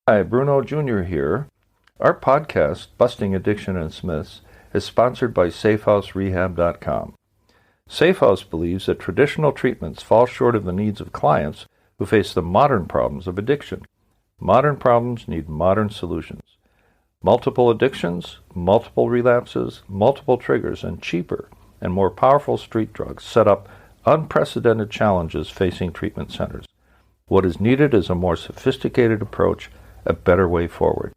Hi, Bruno Jr. here. Our podcast, Busting Addiction and Myths, is sponsored by SafeHouseRehab.com. SafeHouse believes that traditional treatments fall short of the needs of clients who face the modern problems of addiction. Modern problems need modern solutions. Multiple addictions, multiple relapses, multiple triggers, and cheaper and more powerful street drugs set up unprecedented challenges facing treatment centers. What is needed is a more sophisticated approach, a better way forward.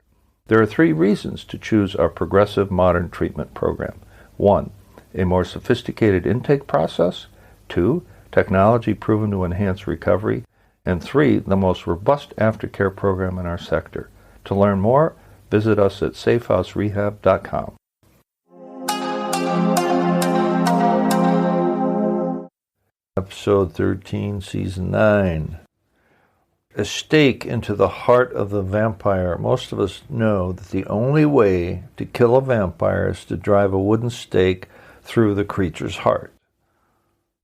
There are 3 reasons to choose our progressive modern treatment program. 1, a more sophisticated intake process. 2, technology proven to enhance recovery. And 3, the most robust aftercare program in our sector. To learn more, visit us at safehouserehab.com. Episode 13, Season 9. A stake into the heart of the vampire. Most of us know that the only way to kill a vampire is to drive a wooden stake through the creature's heart.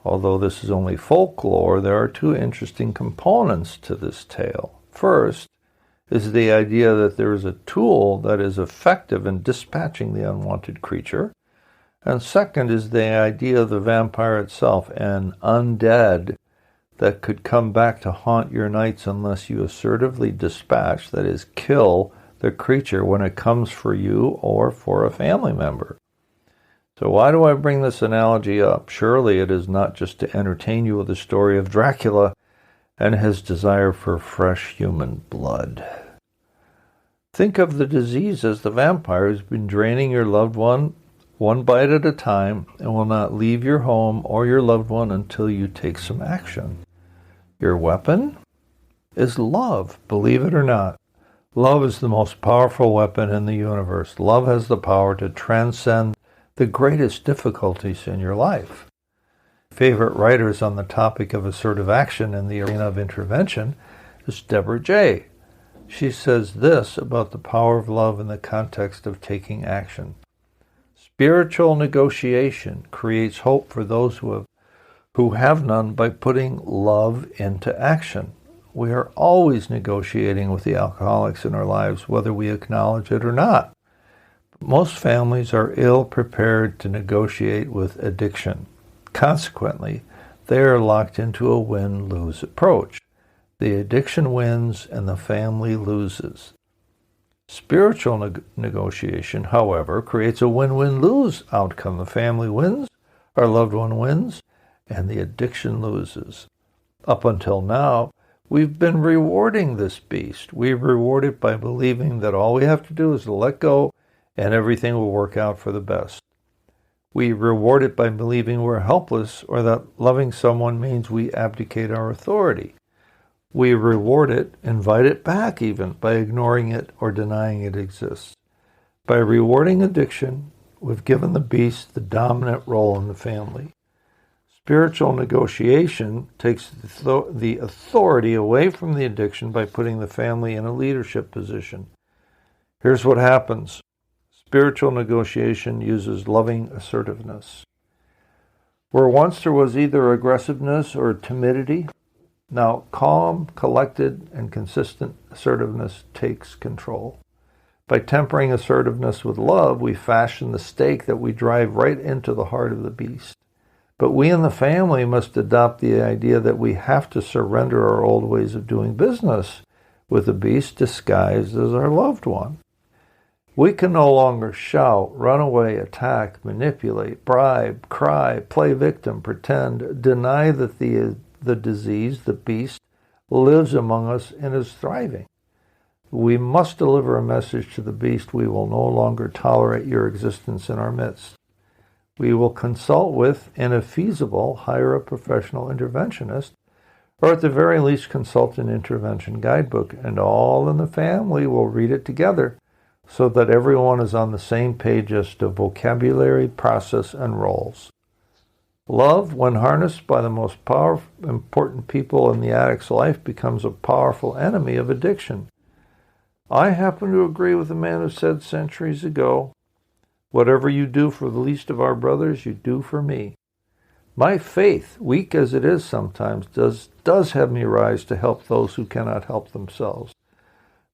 Although this is only folklore, there are 2 interesting components to this tale. First is the idea that there is a tool that is effective in dispatching the unwanted creature. And second is the idea of the vampire itself, an undead that could come back to haunt your nights unless you assertively dispatch, that is, kill the creature when it comes for you or for a family member. So why do I bring this analogy up? Surely it is not just to entertain you with the story of Dracula and his desire for fresh human blood. Think of the disease as the vampire who's been draining your loved one bite at a time and will not leave your home or your loved one until you take some action. Your weapon is love, believe it or not. Love is the most powerful weapon in the universe. Love has the power to transcend the greatest difficulties in your life. Favorite writers on the topic of assertive action in the arena of intervention is Deborah J. She says this about the power of love in the context of taking action. Spiritual negotiation creates hope for those who have none by putting love into action. We are always negotiating with the alcoholics in our lives, whether we acknowledge it or not. Most families are ill-prepared to negotiate with addiction. Consequently, they are locked into a win-lose approach. The addiction wins and the family loses. Spiritual negotiation, however, creates a win-win-lose outcome. The family wins, our loved one wins, and the addiction loses. Up until now, we've been rewarding this beast. We reward it by believing that all we have to do is let go and everything will work out for the best. We reward it by believing we're helpless or that loving someone means we abdicate our authority. We reward it, invite it back even, by ignoring it or denying it exists. By rewarding addiction, we've given the beast the dominant role in the family. Spiritual negotiation takes the authority away from the addiction by putting the family in a leadership position. Here's what happens. Spiritual negotiation uses loving assertiveness. Where once there was either aggressiveness or timidity, now calm, collected, and consistent assertiveness takes control. By tempering assertiveness with love, we fashion the stake that we drive right into the heart of the beast. But we in the family must adopt the idea that we have to surrender our old ways of doing business with the beast disguised as our loved one. We can no longer shout, run away, attack, manipulate, bribe, cry, play victim, pretend, deny that the disease, the beast, lives among us and is thriving. We must deliver a message to the beast: we will no longer tolerate your existence in our midst. We will consult with, and if feasible, hire a professional interventionist, or at the very least consult an intervention guidebook, and all in the family will read it together so that everyone is on the same page as to vocabulary, process, and roles. Love, when harnessed by the most important people in the addict's life, becomes a powerful enemy of addiction. I happen to agree with a man who said centuries ago, "Whatever you do for the least of our brothers, you do for me." My faith, weak as it is sometimes, does have me rise to help those who cannot help themselves.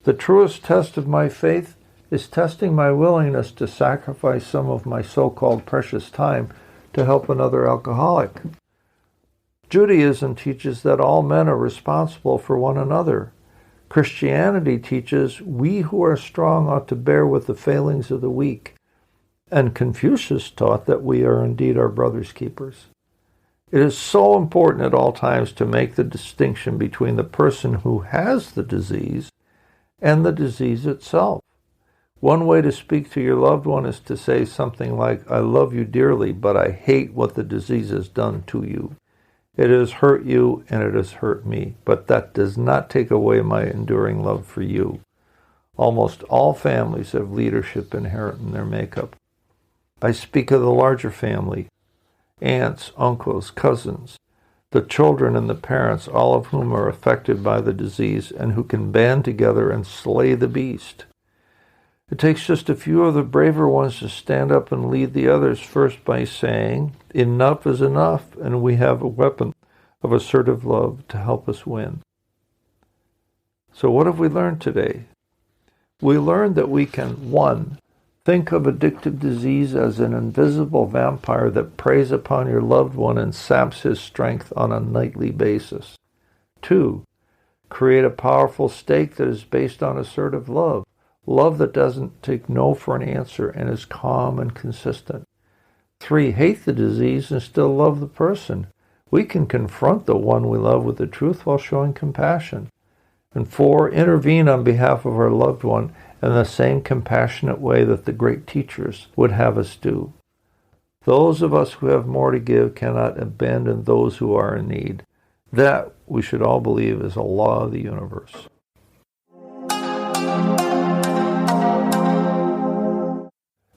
The truest test of my faith is testing my willingness to sacrifice some of my so-called precious time to help another alcoholic. Judaism teaches that all men are responsible for one another. Christianity teaches we who are strong ought to bear with the failings of the weak. And Confucius taught that we are indeed our brother's keepers. It is so important at all times to make the distinction between the person who has the disease and the disease itself. One way to speak to your loved one is to say something like, I love you dearly, but I hate what the disease has done to you. It has hurt you and it has hurt me, but that does not take away my enduring love for you. Almost all families have leadership inherent in their makeup. I speak of the larger family, aunts, uncles, cousins, the children and the parents, all of whom are affected by the disease and who can band together and slay the beast. It takes just a few of the braver ones to stand up and lead the others, first by saying, enough is enough, and we have a weapon of assertive love to help us win. So what have we learned today? We learned that we can, 1, think of addictive disease as an invisible vampire that preys upon your loved one and saps his strength on a nightly basis. 2, create a powerful stake that is based on assertive love. Love that doesn't take no for an answer and is calm and consistent. 3, hate the disease and still love the person. We can confront the one we love with the truth while showing compassion. And 4, intervene on behalf of our loved one in the same compassionate way that the great teachers would have us do. Those of us who have more to give cannot abandon those who are in need. That, we should all believe, is a law of the universe.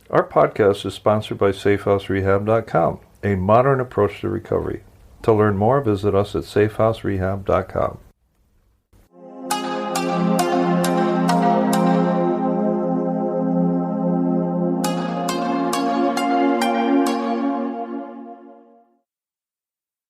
Our podcast is sponsored by safehouserehab.com, a modern approach to recovery. To learn more, visit us at safehouserehab.com.